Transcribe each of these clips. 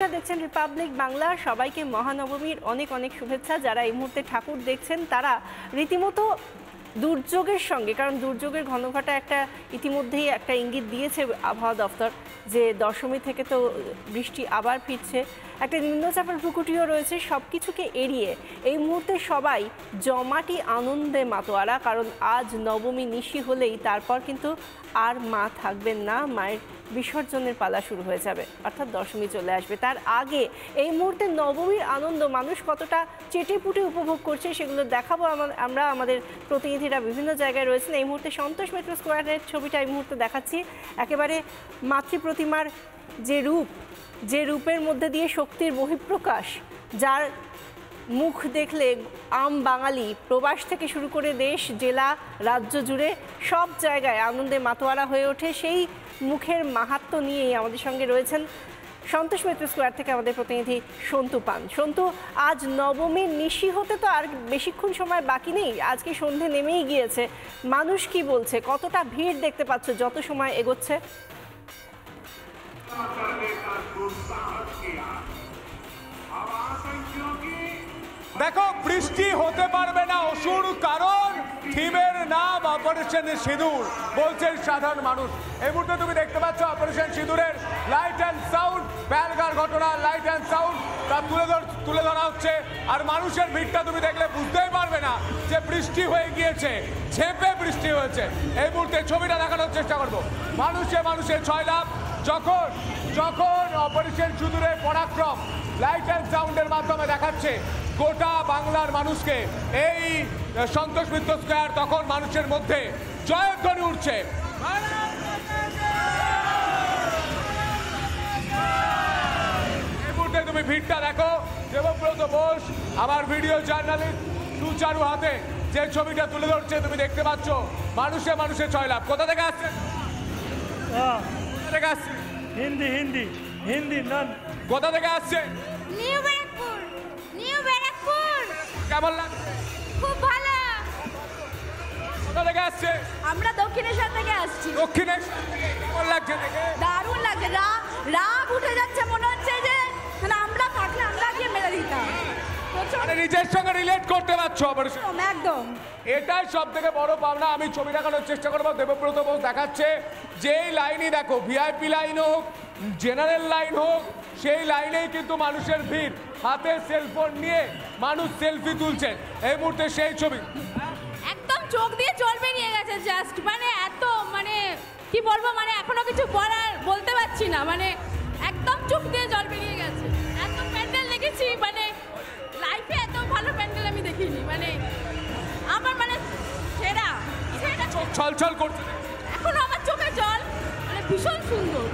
দেখছেন রিপাবলিক বাংলা। সবাইকে মহানবমীর অনেক অনেক শুভেচ্ছা। যারা এই মুহূর্তে ঠাকুর দেখছেন তারা রীতিমতো দুর্যোগের সঙ্গে, কারণ দুর্যোগের ঘনঘটা একটা ইতিমধ্যেই একটা ইঙ্গিত দিয়েছে আবহাওয়া দফতর যে দশমী থেকে তো বৃষ্টি আবার ফিরছে, একটা নিম্নচাপের ভ্রুকুটিও রয়েছে। সব কিছুকে এড়িয়ে এই মুহূর্তে সবাই জমাটি আনন্দে মাতোয়ারা, কারণ আজ নবমী নিশি হলেই তারপর কিন্তু আর মা থাকবেন না, মায়ের বিসর্জনের পালা শুরু হয়ে যাবে, অর্থাৎ দশমী চলে আসবে। তার আগে এই মুহূর্তে নবমীর আনন্দ মানুষ কতটা চেটেপুটে উপভোগ করছে সেগুলো দেখাবো আমরা। আমাদের প্রতিনিধিরা বিভিন্ন জায়গায় রয়েছেন। এই মুহূর্তে সন্তোষ মেট্রো স্কোয়ারের ছবিটা এই মুহূর্তে দেখাচ্ছি। একেবারে মাতৃ প্রতিমার যে রূপের মধ্যে দিয়ে শক্তির বহিঃপ্রকাশ, যার মুখ দেখলে আম বাঙালি প্রবাস থেকে শুরু করে দেশ, জেলা, রাজ্য জুড়ে সব জায়গায় আনন্দে মাতোয়ারা হয়ে ওঠে, সেই মুখের মাহাত্ম্য নিয়েই আমাদের সঙ্গে রয়েছেন সন্তোষ মেট্রো স্কোয়ার থেকে আমাদের প্রতিনিধি সন্তু পান। সন্তু, আজ নবমীর নিশি হতে তো আর বেশিক্ষণ সময় বাকি নেই, আজকে সন্ধে নেমেই গিয়েছে। মানুষ কি বলছে, কতটা ভিড় দেখতে পাচ্ছ যত সময় এগোচ্ছে? দেখো, বৃষ্টি হতে পারবে না অসুর, কারণ থিমের নাম অপারেশন সিঁদুর, বলছেন সাধারণ মানুষ। এই মুহূর্তে তুমি দেখতে পাচ্ছ অপারেশন সিঁদুরের লাইট অ্যান্ড সাউন্ড, প্যালগার ঘটনা, লাইট অ্যান্ড সাউন্ড তা তুলে ধরা হচ্ছে। আর মানুষের ভিড়টা তুমি দেখলে বুঝতেই পারবে না যে বৃষ্টি হয়ে গিয়েছে, ঝেঁপে বৃষ্টি হয়েছে। এই মুহূর্তে ছবিটা দেখানোর চেষ্টা করবো। মানুষের ছয়লাভ, যখন অপারেশন সিঁদুরের পরাক্রম লাইট অ্যান্ড সাউন্ডের মাধ্যমে দেখাচ্ছে গোটা বাংলার মানুষকে এই সন্তোষ মিত্র স্কোয়ার, তখন মানুষের মধ্যে জয়ধ্বনি উঠছে। এই মুহূর্তে তুমি ভিড়টা দেখো। দেবব্রত বোস, আমার ভিডিও জার্নালিস্ট, সুচারু হাতে যে ছবিটা তুলে ধরছে তুমি দেখতে পাচ্ছ মানুষের ছয়লাভ। কোথা থেকে আসছে? হিন্দি নন। কোথা থেকে আসছে? নিউ ব্যারাকপুর। কেমন লাগছে? খুব ভালো। কোথা থেকে আসছে? আমরা দক্ষিণেশ্বর থেকে আসছি। দক্ষিণেশ্বর থেকে। কেমন লাগছে দেখে? দারুণ লাগছে, রাগ উঠে যাচ্ছে, মনে হচ্ছে যে আমরা থাকলে আমরা গিয়ে মেরে দিতাম। মানে নিজের সঙ্গে রিলেট করতে পারছো? একদম, এটাই সব থেকে বড় পাওনা। আমি ছবি দেখানোর চেষ্টা করবো। দেবব্রত বোস দেখাচ্ছে যেই লাইনই দেখো, ভিআইপি লাইন হোক, জেনারেল লাইন হোক, সেই লাইনেই কিন্তু মানুষের ভিড়, হাতে সেলফোন নিয়ে মানুষ সেলফি তুলছেন। এই মুহূর্তে সেই ছবি একদম চোখ দিয়ে জল বেরিয়ে গেছে। জাস্ট এত কি বলবো, এখনো কিছু বলতে পারছি না। একদম চোখ দিয়ে জল বেরিয়ে গেছে। এত প্যান্ডেল দেখেছি, লাইফে এত ভালো প্যান্ডেল আমি দেখিনি। আমার সেরা চোখ ছলছল করছে। এখনো আমার চোখে জল, ভীষণ সুন্দর।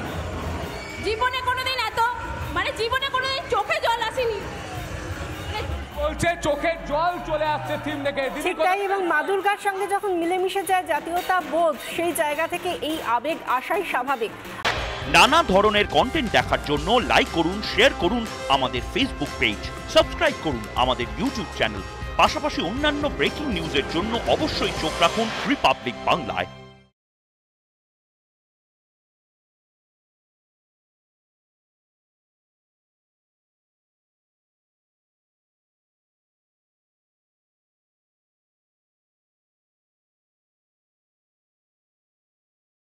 জীবনে কোনোদিন চোখে জল আসেনি। বলছে চোখের জল চলে আসছে থিম দেখে। ঠিক তাই, এবং মা দুর্গার সঙ্গে যখন মিলেমিশে যায় জাতীয়তা বোধ, সেই জায়গা থেকে এই আবেগ আসাই স্বাভাবিক। নানা ধরনের কন্টেন্ট দেখার জন্য লাইক করুন, শেয়ার করুন আমাদের ফেসবুক পেজ, সাবস্ক্রাইব করুন আমাদের ইউটিউব চ্যানেল। পাশাপাশি অন্যান্য ব্রেকিং নিউজের জন্য অবশ্যই চোখ রাখুন রিপাবলিক বাংলায়।